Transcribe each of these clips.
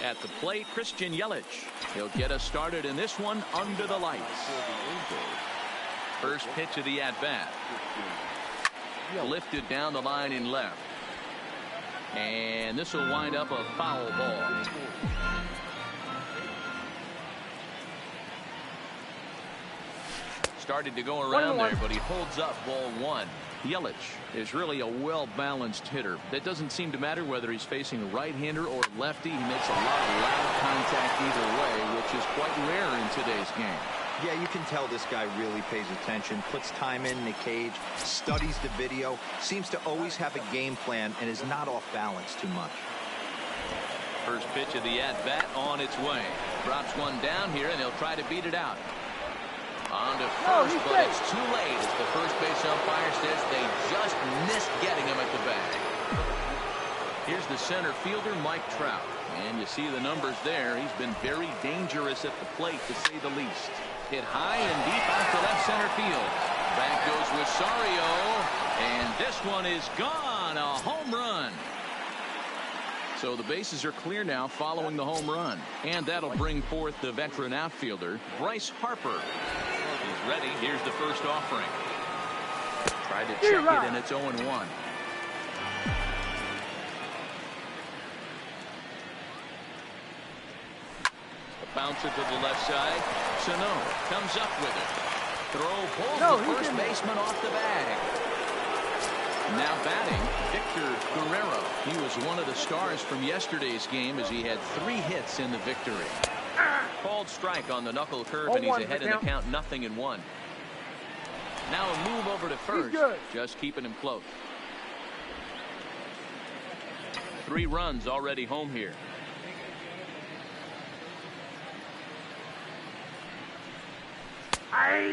At the plate, Christian Yelich. He'll get us started in this one under the lights. First pitch of the at-bat. Lifted down the line in left. And this will wind up a foul ball. Started to go around there, but he holds up ball one. Yelich is really a well-balanced hitter. That doesn't seem to matter whether he's facing a right-hander or a lefty. He makes a lot of loud contact either way, which is quite rare in today's game. Yeah, you can tell this guy really pays attention, puts time in the cage, studies the video, seems to always have a game plan, and is not off balance too much. First pitch of the at-bat on its way. Drops one down here, and he'll try to beat it out. On to first, but it's too late as the first base umpire says they just missed getting him at the bag. Here's the center fielder, Mike Trout. And you see the numbers there. He's been very dangerous at the plate, to say the least. Hit high and deep out to left center field. Back goes Rosario. And this one is gone. A home run. So the bases are clear now following the home run. And that'll bring forth the veteran outfielder, Bryce Harper. He's ready. Here's the first offering. Tried to check it, and it's 0-1. A bouncer to the left side. Sano comes up with it. Throw pulls the first baseman off the bag. Now batting, Victor Guerrero. He was one of the stars from yesterday's game as he had 3 hits in the victory. Called strike on the knuckle curve, and he's ahead in the count, 0-1. Now a move over to first, just keeping him close. 3 runs already home here.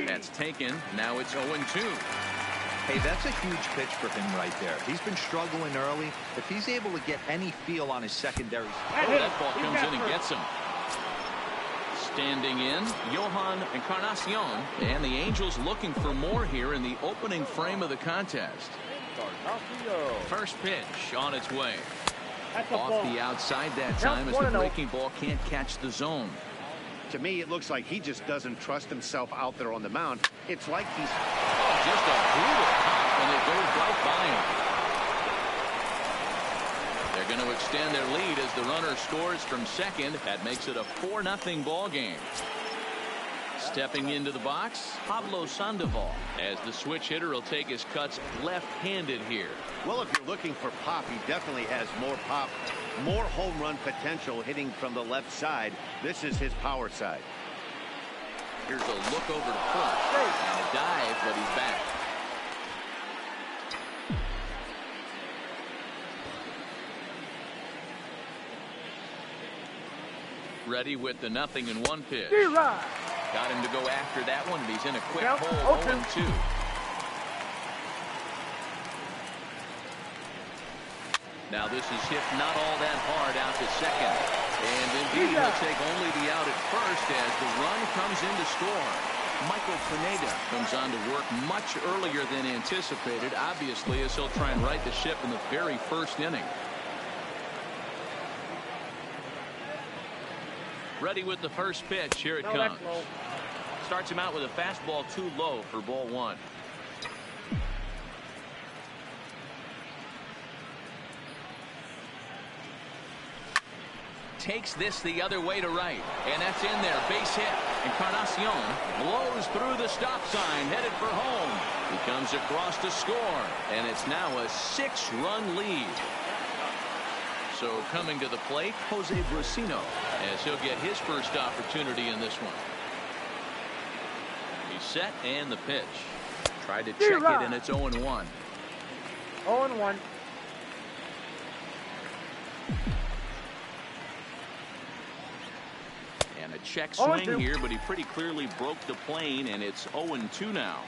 That's taken. Now it's 0-2. Hey, that's a huge pitch for him right there. He's been struggling early. If he's able to get any feel on his secondary. That ball comes in and gets him. Standing in, Johan Encarnacion, and the Angels looking for more here in the opening frame of the contest. First pitch on its way. Off the outside that time as the breaking ball can't catch the zone. To me, it looks like he just doesn't trust himself out there on the mound. It's like he's just a brutal pop, and it goes right by him. They're going to extend their lead as the runner scores from second. That makes it a 4-0 ball game. Stepping into the box, Pablo Sandoval, as the switch hitter will take his cuts left-handed here. Well, if you're looking for pop, he definitely has more pop, more home run potential hitting from the left side. This is his power side. Here's a look over to first. And a dive, but he's back. Ready with the 0-1 pitch. Got him to go after that one, and he's in a quick hole, 0-2. Now this is hit not all that hard out to second. And indeed, he'll take only the out at first as the run comes in to score. Michael Pineda comes on to work much earlier than anticipated, obviously, as he'll try and right the ship in the very first inning. Ready with the first pitch. Here it comes. Starts him out with a fastball too low for ball 1. Takes this the other way to right, and that's in there. Base hit. Encarnacion blows through the stop sign, headed for home. He comes across to score, and it's now a 6-run lead. So coming to the plate, Jose Brusino, as he'll get his first opportunity in this one. He's set, and the pitch. Tried to check it, and it's 0-1. 0-1. And a check swing here, but he pretty clearly broke the plane, and it's 0-2 now.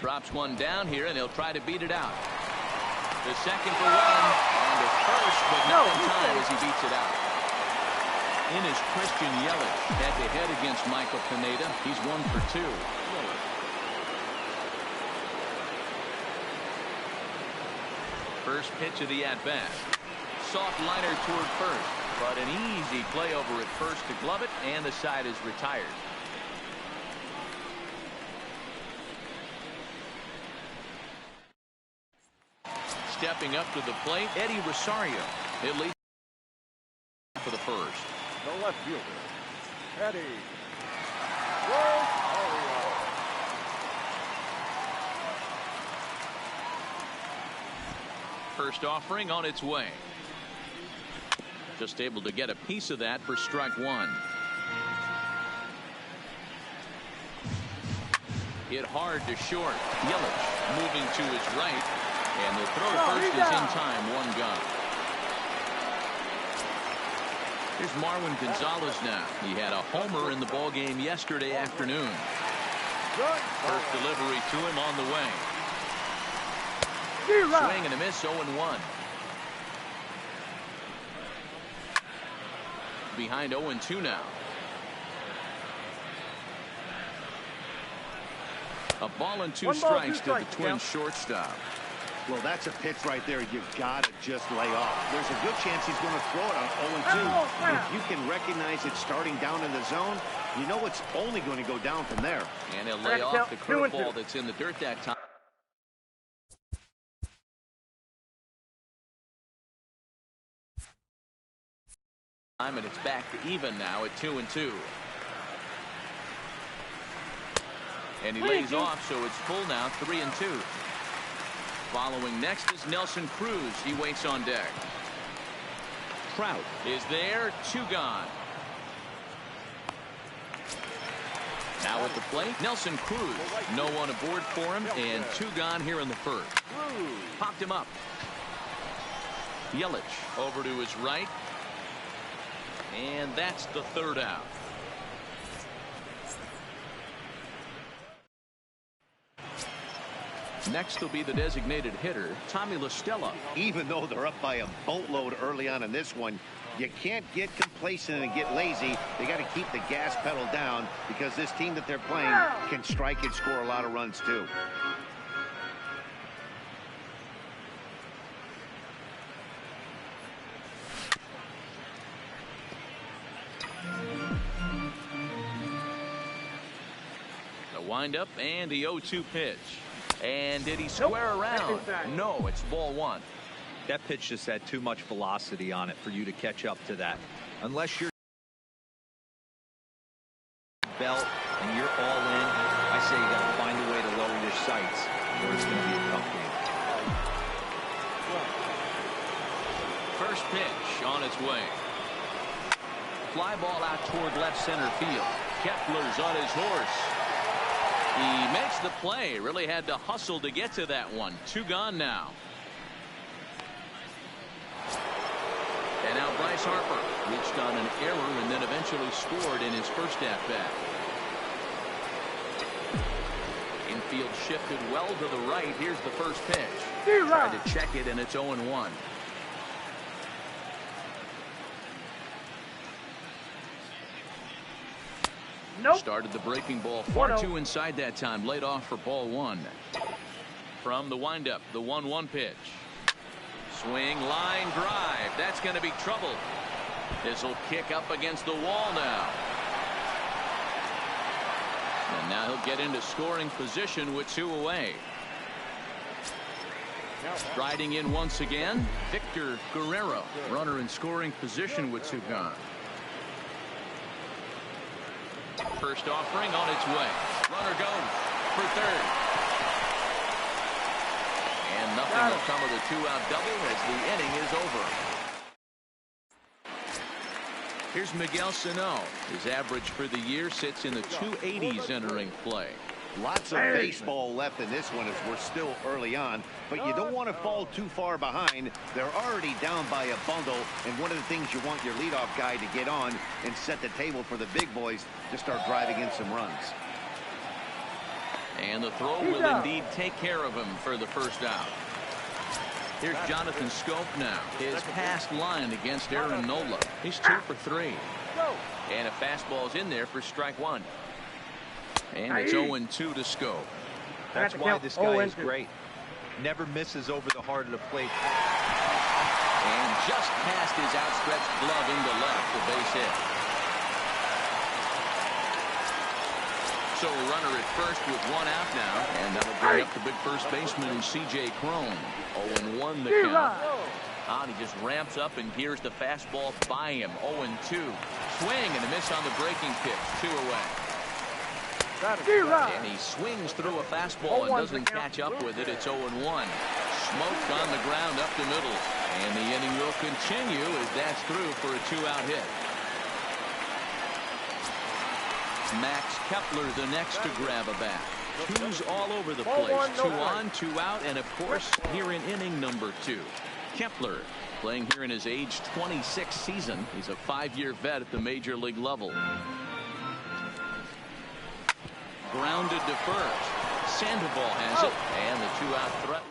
Drops one down here, and he'll try to beat it out. The second for one, on to first, but not in time as he beats it out. In is Christian Yelich, head-to-head against Michael Pineda. He's 1 for 2. First pitch of the at-bat. Soft liner toward first, but an easy play over at first to glove it, and the side is retired. Stepping up to the plate, Eddie Rosario. At least for the first. The left fielder, Eddie Rosario. First offering on its way. Just able to get a piece of that for strike one. Hit hard to short. Yelich moving to his right. And the throw to first is in time. One gone. Here's Marwin Gonzalez now. He had a homer in the ballgame yesterday afternoon. First delivery to him on the way. Swing and a miss, 0-1. Behind 0-2 now. A ball and two strikes to the Twins shortstop. Well, that's a pitch right there you've got to just lay off. There's a good chance he's going to throw it on 0-2. If you can recognize it starting down in the zone, you know it's only going to go down from there. And he'll lay off the curveball that's in the dirt that time. And it's back to even now at 2-2. And he lays off, so it's full now, 3-2. Following next is Nelson Cruz. He waits on deck. Trout is there, 2 gone. Now at the plate, Nelson Cruz. No one aboard for him, and 2 gone here in the first. Popped him up. Yelich over to his right. And that's the 3rd out. Next will be the designated hitter, Tommy La Stella. Even though they're up by a boatload early on in this one, you can't get complacent and get lazy. They got to keep the gas pedal down because this team that they're playing can strike and score a lot of runs too. The windup and the 0-2 pitch. And did he square around? No, it's ball 1. That pitch just had too much velocity on it for you to catch up to that. Unless you're belt and you're all in, I say you got to find a way to lower your sights or it's going to be a tough game. First pitch on its way. Fly ball out toward left center field. Kepler's on his horse. He makes the play. Really had to hustle to get to that one. 2 gone now. And now Bryce Harper reached on an error and then eventually scored in his first at-bat. Infield shifted well to the right. Here's the first pitch. Tried to check it, and it's 0-1. Started the breaking ball far too inside that time. Laid off for ball 1. From the windup, the 1-1 pitch. Swing, line drive. That's going to be trouble. This will kick up against the wall now. And now he'll get into scoring position with 2 away. Striding in once again, Victor Guerrero. Runner in scoring position with 2 gone. First offering on its way. Runner goes for 3rd. And nothing will come of the 2-out double as the inning is over. Here's Miguel Sano. His average for the year sits in the 280s entering play. Lots of baseball left in this one as we're still early on, but you don't want to fall too far behind. They're already down by a bundle, and one of the things you want your leadoff guy to get on and set the table for the big boys to start driving in some runs. And the throw will indeed take care of him for the first out. Here's Jonathan Schoop now. His past line against Aaron Nola. He's 2 for 3. And a fastball's in there for strike 1. And it's 0-2 to Schoop. That's why this guy is great. Never misses over the heart of the plate. And just past his outstretched glove into left, the base hit. So a runner at first with one out now, and that'll bring up the big first baseman, C.J. Cron. 0-1 the count. He just ramps up, and here's the fastball by him. 0-2. Swing and a miss on the breaking pitch. 2 away. And he swings through a fastball and doesn't catch up with it. It's 0-1. Smoked on the ground up the middle. And the inning will continue as that's through for a 2-out hit. Max Kepler the next to grab a bat. Twos all over the place. 2 on, 2 out, and of course here in inning number 2. Kepler playing here in his age 26 season. He's a 5-year vet at the major league level. Grounded to first. Sandoval has it, and the 2-out threat.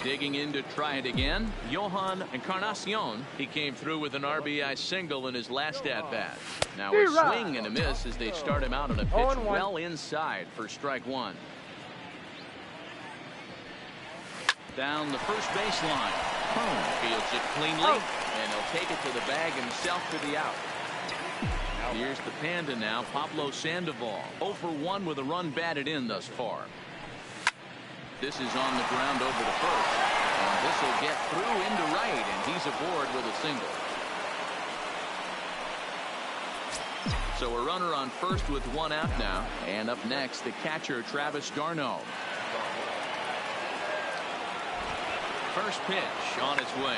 Digging in to try it again. Johan Encarnacion. He came through with an RBI single in his last at-bat. Now a swing and a miss as they start him out on a pitch well inside for strike 1. Down the first baseline. Fields it cleanly, and he'll take it to the bag himself for the out. Here's the Panda now, Pablo Sandoval. 0 for 1 with a run batted in thus far. This is on the ground over the first. And this will get through into right, and he's aboard with a single. So a runner on first with 1 out now. And up next, the catcher, Travis d'Arnaud. First pitch on its way.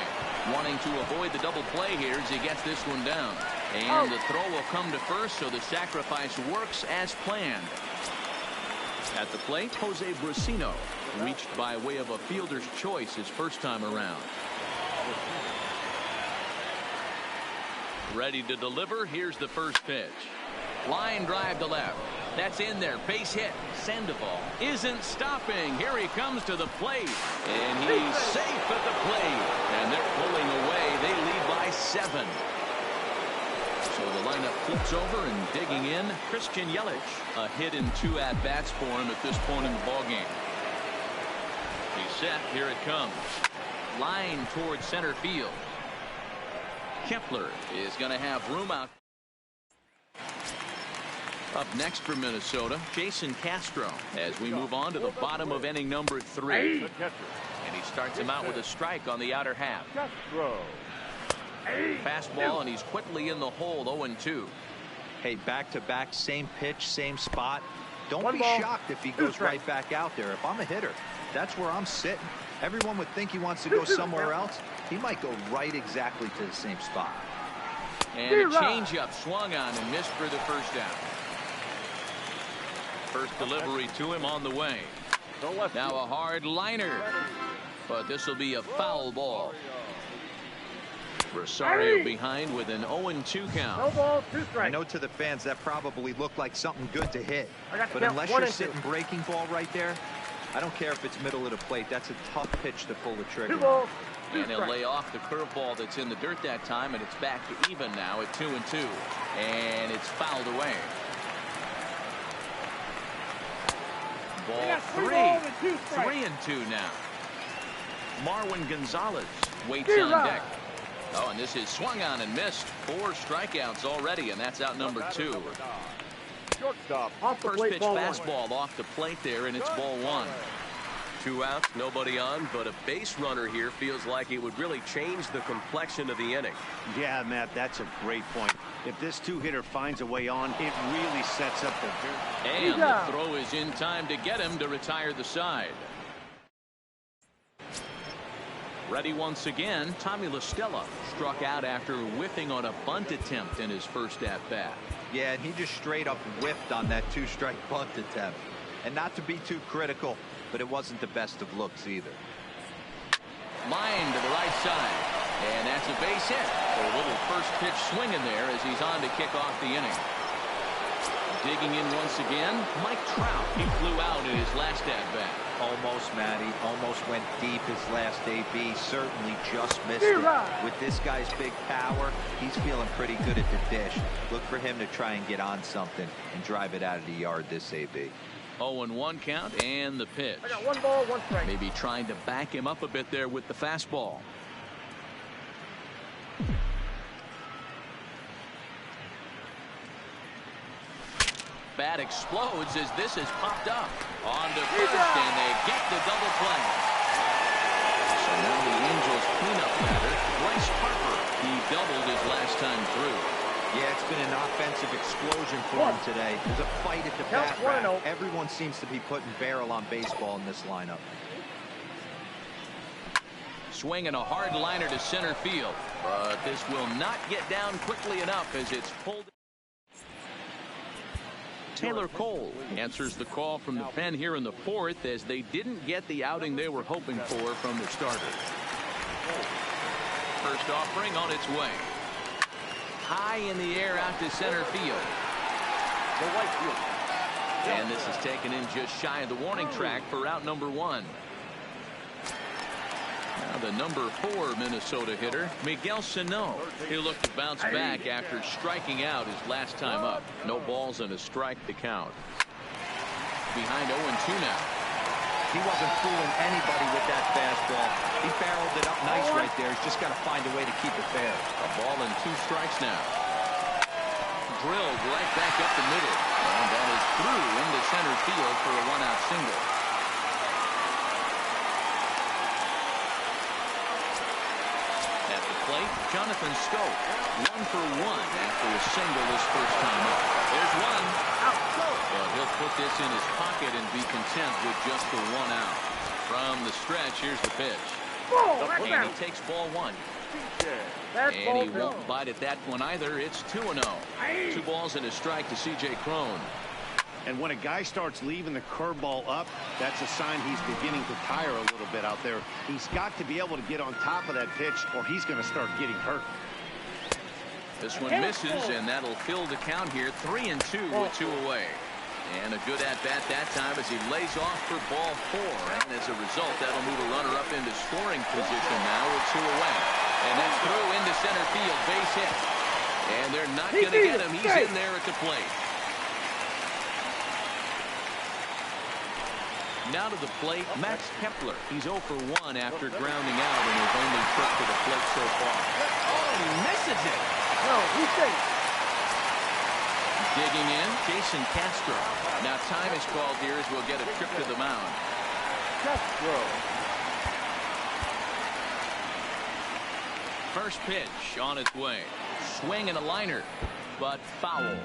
Wanting to avoid the double play here as he gets this one down. And the throw will come to first, so the sacrifice works as planned. At the plate, Jose Brusino, reached by way of a fielder's choice his first time around. Ready to deliver. Here's the first pitch. Line drive to left. That's in there. Base hit. Sandoval isn't stopping. Here he comes to the plate. And he's safe at the plate. And they're pulling away. They lead by 7. So the lineup flips over, and digging in, Christian Yelich. A hit in 2 at-bats for him at this point in the ballgame. He's set. Here it comes. Line towards center field. Kepler is going to have room out. Up next for Minnesota, Jason Castro, as we move on to the bottom of inning number 3. And he starts him out with a strike on the outer half. Fastball, and he's quickly in the hole. 0-2. Hey, back-to-back, same pitch, same spot. Don't be shocked if he goes right back out there. If I'm a hitter, that's where I'm sitting. Everyone would think he wants to go somewhere else. He might go right exactly to the same spot. And a changeup swung on and missed for the first down. First delivery to him on the way. Now a hard liner, but this will be a foul ball. Rosario behind with an 0-2 count. No ball, 2 strikes. I know to the fans that probably looked like something good to hit, but unless you're sitting breaking ball right there, I don't care if it's middle of the plate. That's a tough pitch to pull the trigger. 2 balls, 2 and he'll lay off the curveball that's in the dirt that time, and it's back to even now at 2-2, and it's fouled away. Ball 3. 3-2 now. Marwin Gonzalez waits on deck. Oh, and this is swung on and missed. 4 strikeouts already, and that's out number 2. First pitch fastball off the plate there, and it's ball 1. 2 outs, nobody on, but a base runner here feels like it would really change the complexion of the inning. Yeah, Matt, that's a great point. If this 2-hitter finds a way on, it really sets up the... And the throw is in time to get him to retire the side. Ready once again, Tommy La Stella struck out after whiffing on a bunt attempt in his first at-bat. Yeah, and he just straight up whiffed on that 2-strike bunt attempt. And not to be too critical, but it wasn't the best of looks either. Line to the right side, and that's a base hit. A little first pitch swing in there as he's on to kick off the inning. Digging in once again, Mike Trout. He flew out in his last at-bat. Almost, Matty. Almost went deep his last AB. Certainly just missed it. With this guy's big power, he's feeling pretty good at the dish. Look for him to try and get on something and drive it out of the yard this AB. 0-1 count and the pitch. I got 1 ball, 1 strike. Maybe trying to back him up a bit there with the fastball. Bat explodes as this is popped up on to first, and they get the double play. So now the Angels cleanup batter, Bryce Harper. He doubled his last time through. Yeah, it's been an offensive explosion for him today. There's a fight at the bat rack. Everyone seems to be putting barrel on baseball in this lineup. Swinging a hard liner to center field, but this will not get down quickly enough as it's pulled. Taylor Cole answers the call from the pen here in the 4th as they didn't get the outing they were hoping for from their starter. First offering on its way. High in the air out to center field. And this is taken in just shy of the warning track for out number 1. Now the number 4 Minnesota hitter, Miguel Sano. He'll look to bounce back after striking out his last time up. No balls and a strike to count. Behind 0-2 now. He wasn't fooling anybody with that fastball. He barreled it up nice right there. He's just got to find a way to keep it fair. A ball and 2 strikes now. Drilled right back up the middle. And that is through into center field for a 1-out single. At the plate, Jonathan Schoop. 1 for 1 after a single his first time up. There's one. Well, he'll put this in his pocket and be content with just the 1 out. From the stretch, here's the pitch. And he takes ball 1. And he won't bite at that one either. It's 2-0. 2 balls and a strike to C.J. Cron. And when a guy starts leaving the curveball up, that's a sign he's beginning to tire a little bit out there. He's got to be able to get on top of that pitch or he's going to start getting hurt. This one misses, and that'll fill the count here. 3-2 with 2 away. And a good at-bat that time as he lays off for ball 4. And as a result, that'll move a runner up into scoring position now with 2 away. And that's through into center field, base hit. And they're not going to get him. He's in there at the plate. Now to the plate, Max Kepler. He's 0 for 1 after grounding out in his only trip to the plate so far. Oh, and he misses it. No, he's safe. Digging in, Jason Castro. Now time is called here as we'll get a trip to the mound. Castro. First pitch on its way. Swing and a liner, but foul.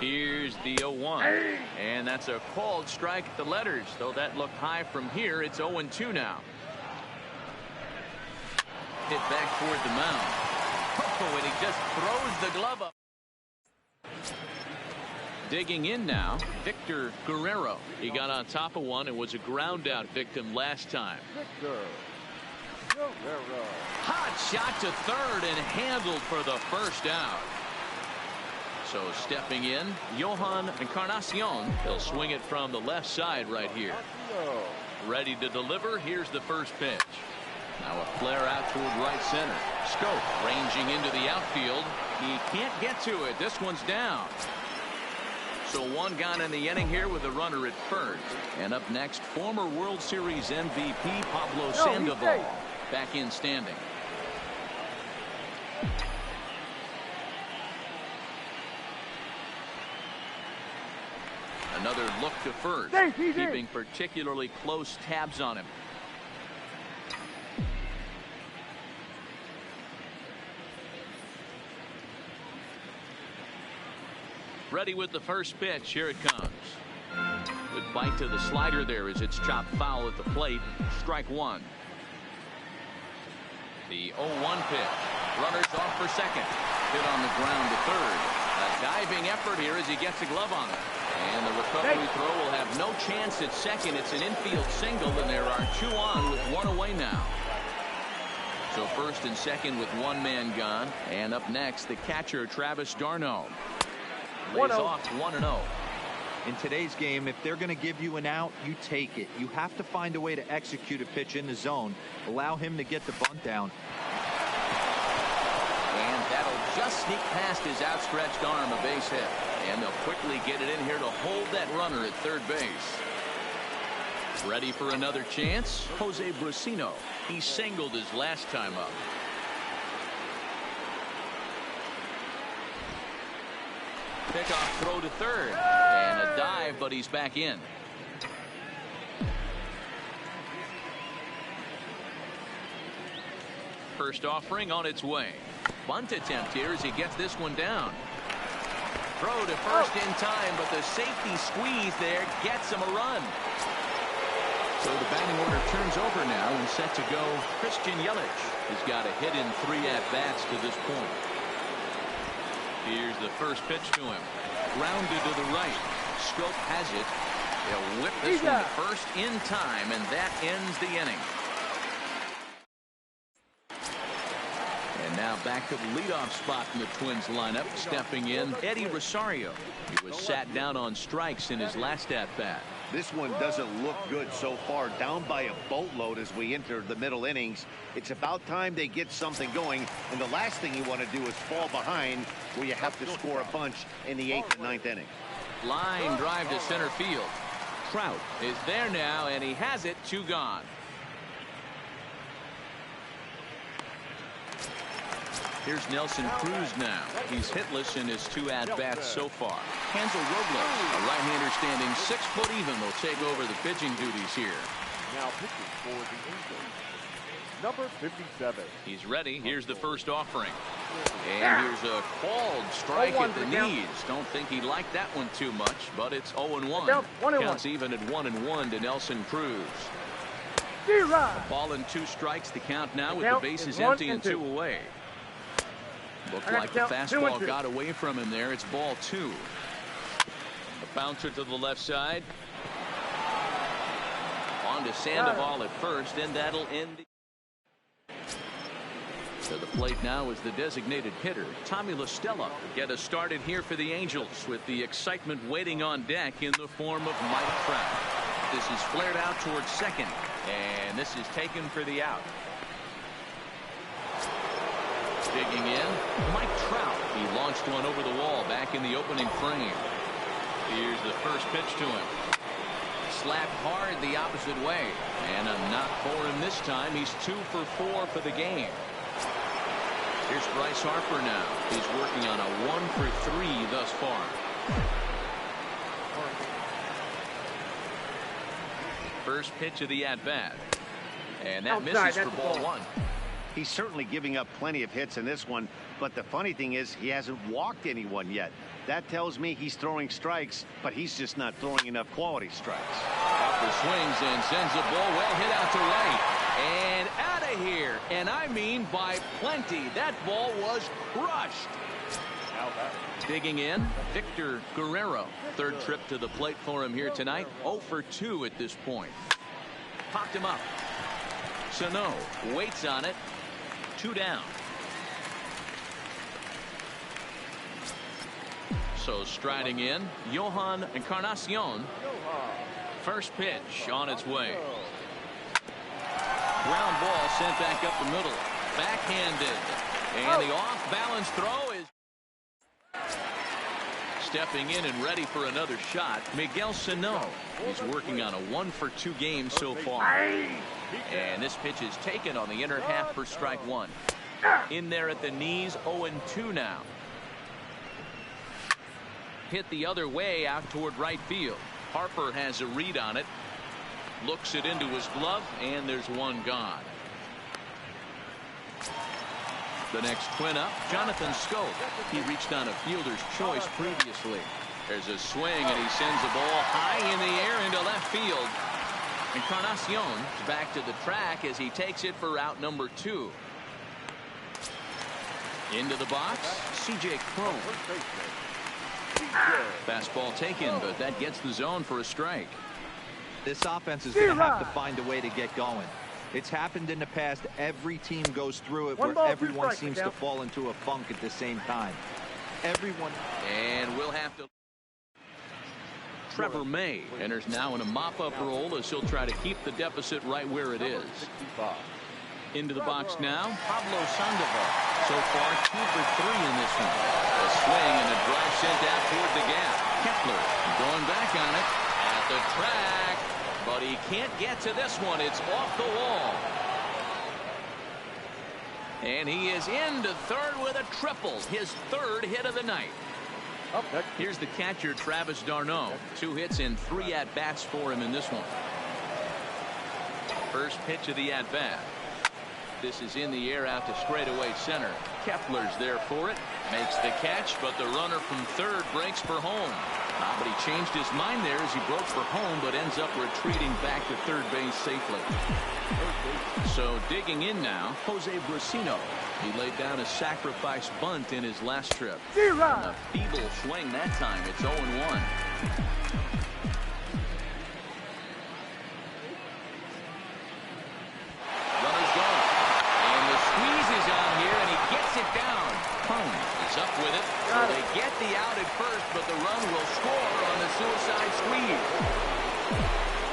Here's the 0-1. And that's a called strike at the letters. Though that looked high from here, it's 0-2 now. Hit back toward the mound. Oh, and he just throws the glove up. Digging in now, Victor Guerrero. He got on top of one and was a ground out victim last time. Victor Guerrero. Hot shot to third and handled for the first out. So stepping in, Johan Encarnacion. He'll swing it from the left side right here. Ready to deliver. Here's the first pitch. Now a flare out toward right center. Schoop ranging into the outfield. He can't get to it. This one's down. So 1 gone in the inning here with a runner at first. And up next, former World Series MVP Pablo Sandoval back in standing. Another look to first, keeping particularly close tabs on him. Ready with the first pitch. Here it comes. Good bite to the slider there as it's chopped foul at the plate. Strike 1. The 0-1 pitch. Runners off for second. Hit on the ground to third. A diving effort here as he gets a glove on it. And the recovery throw will have no chance at second. It's an infield single, and there are 2 on with 1 away now. So first and second with 1 man gone. And up next, the catcher, Travis d'Arnaud. Lays off 1-0. In today's game, if they're going to give you an out, you take it. You have to find a way to execute a pitch in the zone. Allow him to get the bunt down. And that'll just sneak past his outstretched arm, a base hit. And they'll quickly get it in here to hold that runner at third base. Ready for another chance? Jose Brusino. He singled his last time up. Pickoff throw to third. And a dive, but he's back in. First offering on its way. Bunt attempt here as he gets this one down. Throw to first in time, but the safety squeeze there gets him a run. So the batting order turns over now and set to go. Christian Yelich has got a hit in 3 at-bats to this point. Here's the first pitch to him. Grounded to the right. Schoop has it. They'll whip this one to first in time, and that ends the inning. And now back to the leadoff spot in the Twins lineup. Stepping in, Eddie Rosario. He was sat down on strikes in his last at-bat. This one doesn't look good so far. Down by a boatload as we enter the middle innings. It's about time they get something going. And the last thing you want to do is fall behind where you have to score a bunch in the 8th and 9th inning. Line drive to center field. Trout is there now, and he has it. 2 gone. Here's Nelson Cruz now. He's hitless in his 2 at-bats so far. Hansel Robles, a right-hander standing 6 foot even, will take over the pitching duties here. Now pitching for the Angels, number 57. He's ready. Here's the first offering. And here's a called strike at the knees. Don't think he liked that one too much, but it's 0-1. Counts even at 1-1 to Nelson Cruz. Ball and 2 strikes to count now with the bases empty and 2 away. Looked like the fastball got away from him there. It's ball 2. A bouncer to the left side. On to Sandoval at first, and that'll end. To the plate now is the designated hitter, Tommy La Stella. Get us started here for the Angels with the excitement waiting on deck in the form of Mike Trout. This is flared out towards second, and this is taken for the out. Digging in, Mike Trout. He launched one over the wall back in the opening frame. Here's the first pitch to him. Slapped hard the opposite way. And a knock for him this time. He's 2 for 4 for the game. Here's Bryce Harper now. He's working on a 1 for 3 thus far. First pitch of the at-bat. And that misses for ball 1. He's certainly giving up plenty of hits in this one, but the funny thing is he hasn't walked anyone yet. That tells me he's throwing strikes, but he's just not throwing enough quality strikes. Harper swings and sends the ball well hit out to right. And out of here. And I mean by plenty. That ball was crushed. Digging in, Victor Guerrero. 3rd trip to the plate for him here tonight. 0 for 2 at this point. Popped him up. Sano waits on it. 2 down. So striding in, Johan Encarnacion. First pitch on its way. Ground ball sent back up the middle. Backhanded. And the off-balance throw is stepping in and ready for another shot. Miguel Sano. He's working on a 1 for 2 game so far. And this pitch is taken on the inner half for strike 1. In there at the knees, 0-2 now. Hit the other way out toward right field. Harper has a read on it. Looks it into his glove, and there's 1 gone. The next twin up, Jonathan Schoop. He reached on a fielder's choice previously. There's a swing, and he sends the ball high in the air into left field. Encarnacion back to the track as he takes it for out number 2. Into the box, C.J. Cron. Fastball taken, but that gets the zone for a strike. This offense is going to have to find a way to get going. It's happened in the past. Every team goes through it where everyone seems to fall into a funk at the same time. Everyone. And we'll have to. Trevor May enters now in a mop-up role as he'll try to keep the deficit right where it is. Into the box now, Pablo Sandoval. So far, 2 for 3 in this one. A swing and a drive sent out toward the gap. Kepler going back on it at the track, but he can't get to this one. It's off the wall. And he is into third with a triple, his 3rd hit of the night. Up next. Here's the catcher, Travis d'Arnaud. 2 hits and 3 at-bats for him in this one. First pitch of the at-bat. This is in the air out to straightaway center. Kepler's there for it. Makes the catch, but the runner from third breaks for home. But he changed his mind there as he broke for home, but ends up retreating back to third base safely. So digging in now, Jose Brasino. He laid down a sacrifice bunt in his last trip. A feeble swing that time. It's 0-1. Is up with it. So they get the out at first, but the run will score on the suicide squeeze.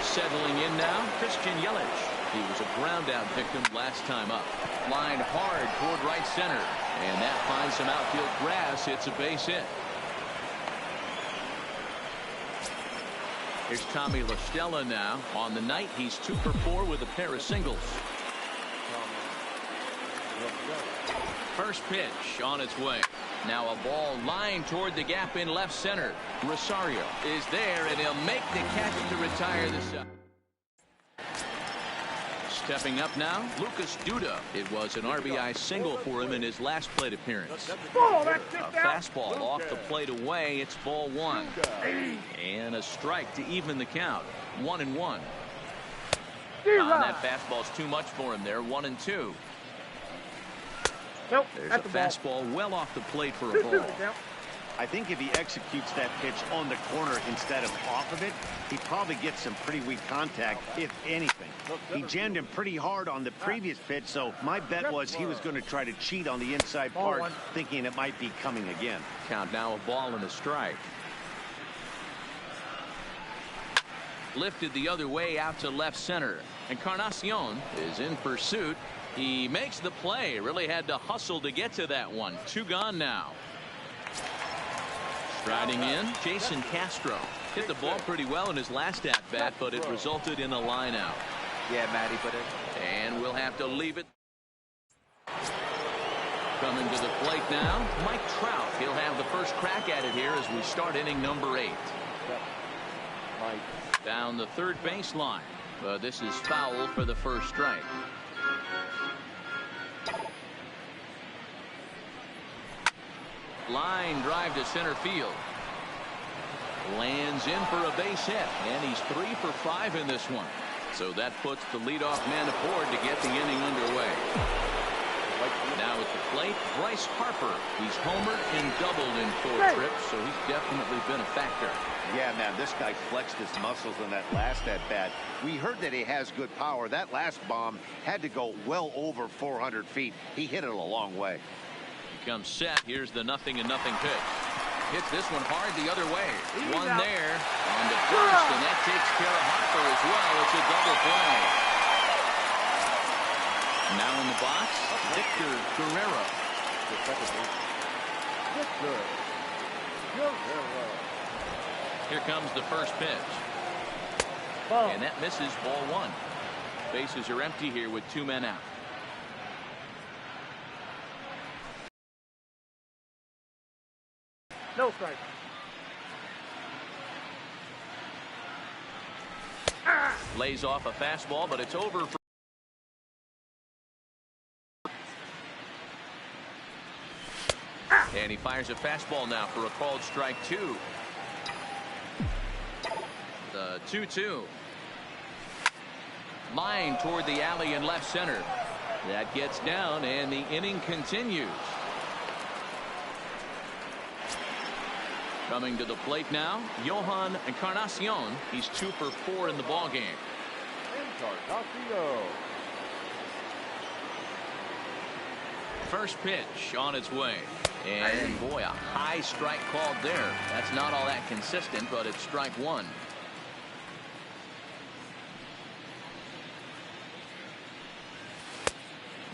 Settling in now, Christian Yelich. He was a ground out victim last time up. Lined hard toward right center, and that finds some outfield grass. It's a base hit. Here's Tommy La Stella now. On the night, he's 2 for 4 with a pair of singles. First pitch on its way. Now a ball lined toward the gap in left center. Rosario is there, and he'll make the catch to retire the side. Stepping up now, Lucas Duda. It was an RBI single for him in his last plate appearance. A fastball off the plate away. It's ball 1. And a strike to even the count. 1-1. That fastball's too much for him there. 1-2. Nope. There's a fastball well off the plate for a ball. I think if he executes that pitch on the corner instead of off of it, he probably gets some pretty weak contact, if anything. He jammed him pretty hard on the previous pitch, so my bet was he was going to try to cheat on the inside part, thinking it might be coming again. Count now, a ball and a strike. Lifted the other way out to left center. Encarnacion is in pursuit. He makes the play. Really had to hustle to get to that one. 2 gone now. Striding in, Jason Castro. Hit the ball pretty well in his last at-bat, but it resulted in a line out. Yeah, Matty, but And we'll have to leave it. Coming to the plate now, Mike Trout. He'll have the first crack at it here as we start inning number 8. Down the third baseline. But this is foul for the first strike. Line drive to center field. Lands in for a base hit, and he's 3 for 5 in this one. So that puts the leadoff man aboard to get the inning underway. Now at the plate, Bryce Harper. He's homered and doubled in 4 trips, so he's definitely been a factor. Yeah, man, this guy flexed his muscles in that last at-bat. We heard that he has good power. That last bomb had to go well over 400 feet. He hit it a long way. He comes set. Here's the 0-0 pitch. Hits this one hard the other way. One there on the first, and that takes care of Harper as well. It's a double play. Now in the box, Victor Guerrero. Here comes the first pitch. And that misses, ball 1. Bases are empty here with 2 men out. No strike. Lays off a fastball, but it's over for. And he fires a fastball now for a called strike 2. The 2-2. Line toward the alley in left center. That gets down, and the inning continues. Coming to the plate now, Johan Encarnacion. He's 2 for 4 in the ball game. Encarnacion. First pitch on its way. And boy, a high strike called there. That's not all that consistent, but it's strike 1.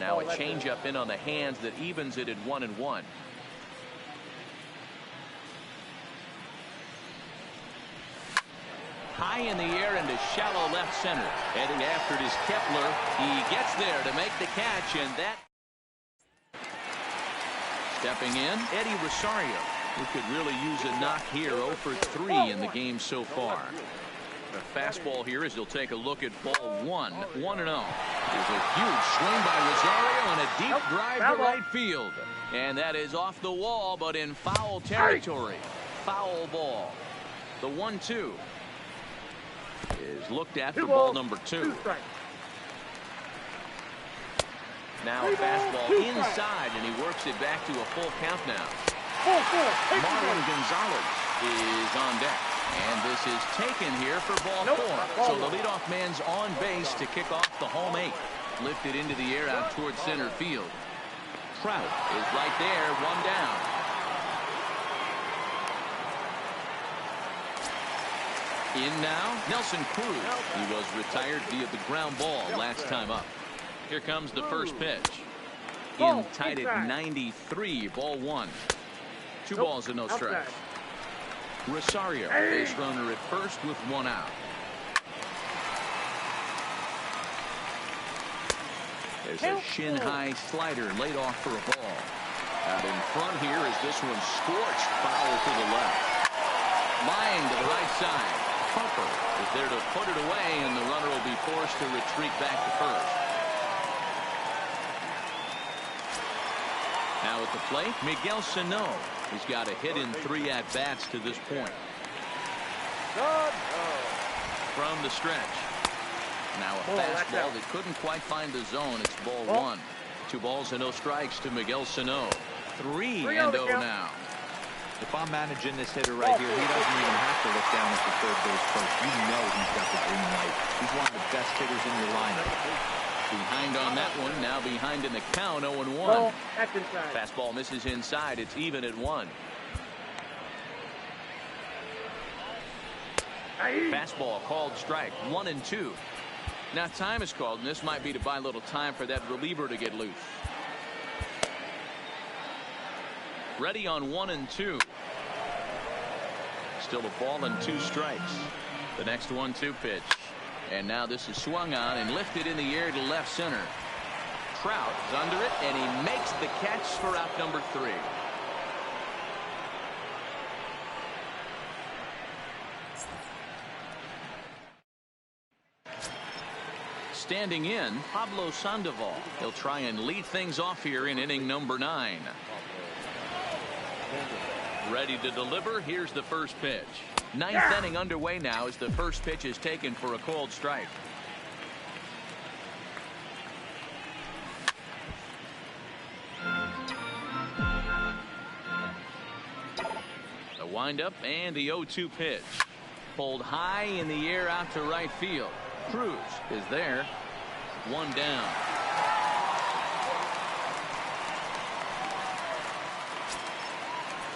Now a changeup in on the hands that evens it at 1-1. High in the air into shallow left center. Heading after it is Kepler. He gets there to make the catch, and that. Stepping in, Eddie Rosario, who could really use a knock here. 0 for 3 in the game so far. A fastball here as he'll take a look at ball 1. 1-0. There's a huge swing by Rosario and a deep drive to right field. And that is off the wall, but in foul territory. Foul ball. The 1-2 is looked at for ball number 2. Now a fastball inside, and he works it back to a full count now. Marlon Gonzalez is on deck. And this is taken here for ball 4. So the leadoff man's on base to kick off the home 8. Lifted into the air out towards center field. Trout is right there, 1 down. In now, Nelson Cruz. He was retired via the ground ball last time up. Here comes the first pitch. In tight at 93, ball 1. 2 balls and no strikes. Rosario, base runner at first with 1 out. There's a shin-high slider laid off for a ball. Out in front here is this one scorched foul to the left. Line to the right side. Pumper is there to put it away, and the runner will be forced to retreat back to first. Now at the plate, Miguel Sano. He's got a hit in 3 at-bats to this point. From the stretch. Now a fastball that couldn't quite find the zone. It's ball 1. 2 balls and no strikes to Miguel Sano. 3-0 now. If I'm managing this hitter right here, he doesn't even have to look down at the third base coach. You know he's got the green light. He's one of the best hitters in your lineup. Behind on that one. Now behind in the count. 0-1. Fastball misses inside. It's even at 1. Fastball called strike. 1-2. Now time is called, and this might be to buy a little time for that reliever to get loose. Ready on 1-2. Still a ball and 2 strikes. The next 1-2 pitch. And now this is swung on and lifted in the air to left center. Trout is under it, and he makes the catch for out number 3. Standing in, Pablo Sandoval. He'll try and lead things off here in inning number 9. Ready to deliver. Here's the first pitch. 9th inning underway now as the first pitch is taken for a called strike. The windup and the 0-2 pitch. Pulled high in the air out to right field. Cruz is there. 1 down.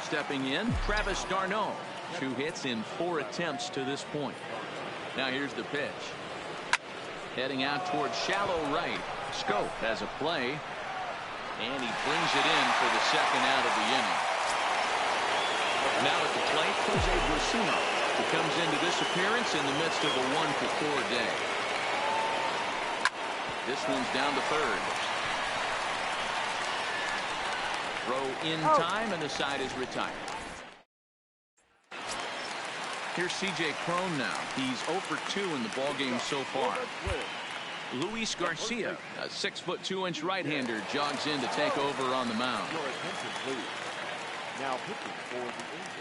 Stepping in, Travis d'Arnaud. 2 hits in 4 attempts to this point. Now here's the pitch. Heading out towards shallow right. Schoop has a play. And he brings it in for the second out of the inning. Now at the plate, Jose Brusino, who comes into this appearance in the midst of a 1-for-4 day. This one's down to third. Throw in time, and the side is retired. Here's C.J. Cron now. He's 0 for 2 in the ballgame so far. Luis Garcia, a 6'2" right-hander, jogs in to take over on the mound.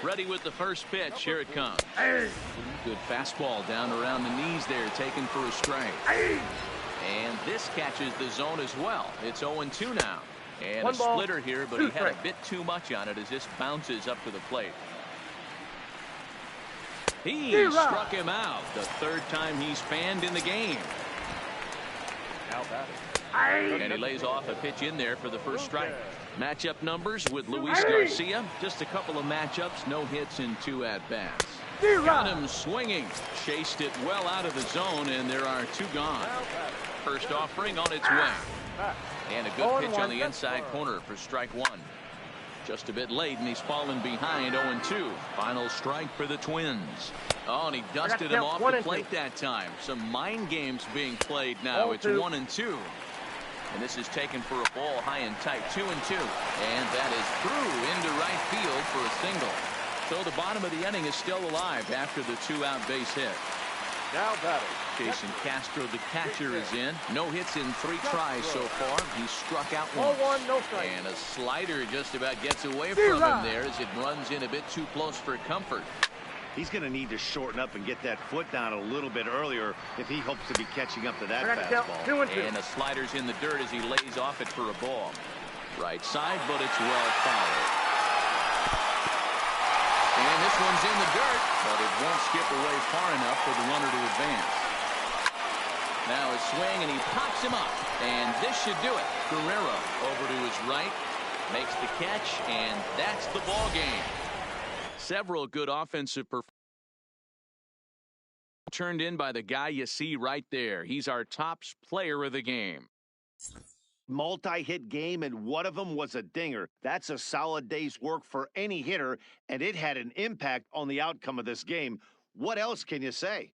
Ready with the first pitch. Here it comes. Good fastball down around the knees there, taken for a strike. And this catches the zone as well. It's 0-2 now. And a splitter here, but he had a bit too much on it as this bounces up to the plate. He struck him out the 3rd time he's fanned in the game. And he lays off a pitch in there for the first strike. Matchup numbers with Luis Garcia. Just a couple of matchups. No hits in 2 at-bats. Got him swinging. Chased it well out of the zone, and there are 2 gone. First offering on its way. And a good pitch on the inside corner for strike one. Just a bit late, and he's fallen behind 0-2. Final strike for the Twins. Oh, and he dusted him off the plate that time. Some mind games being played now. It's 1-2. And this is taken for a ball high and tight, 2-2. And that is through into right field for a single. So the bottom of the inning is still alive after the 2-out base hit. Now batting. Jason Castro, the catcher, is in. No hits in 3 tries so far. He struck out once. 0-1, no strike. And a slider just about gets away from him there as it runs in a bit too close for comfort. He's going to need to shorten up and get that foot down a little bit earlier if he hopes to be catching up to that fastball. And the slider's in the dirt as he lays off it for a ball. Right side, but it's well fouled. And this one's in the dirt, but it won't skip away far enough for the runner to advance. Now a swing, and he pops him up. And this should do it. Guerrero over to his right, makes the catch, and that's the ball game. Several good offensive performances turned in by the guy you see right there. He's our top player of the game. Multi-hit game, and one of them was a dinger. That's a solid day's work for any hitter, and it had an impact on the outcome of this game. What else can you say?